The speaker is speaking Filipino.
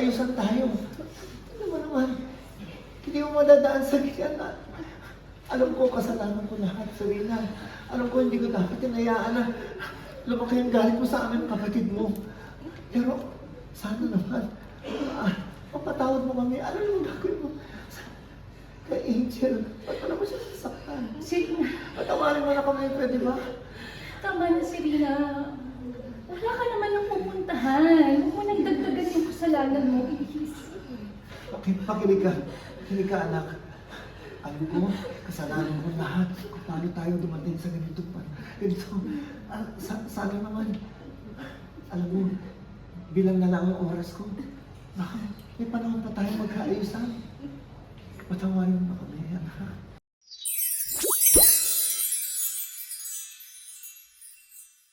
magkaayusan tayo. Ano mo naman, hindi mo madadaan sa ganyan. Alam ko, kasalanan ko lahat, Serena. Alam ko, hindi ko dapat tinayaan na lumaki ang galit mo sa amin, kapatid mo. Pero, sana naman, mapatawad mo kami. Ano yung gagawin mo? Kay Angel, ba't mo naman siya sasaktan? Serena, Patawarin mo na kami, pwede ba? tama na, Serena. Wala ka naman ng pupuntahan. Huwag mo nang dagdagan yung kasalanan mo, please. Pakinig ka. Pakinig ka, anak. Alam ko, kasalanan ko lahat kung paano tayo dumating sa ganito pa. Ganito, sana naman, alam mo, bilang na lang ang oras ko, baka may panahon pa tayo magkaayusan. Patawarin mo ako.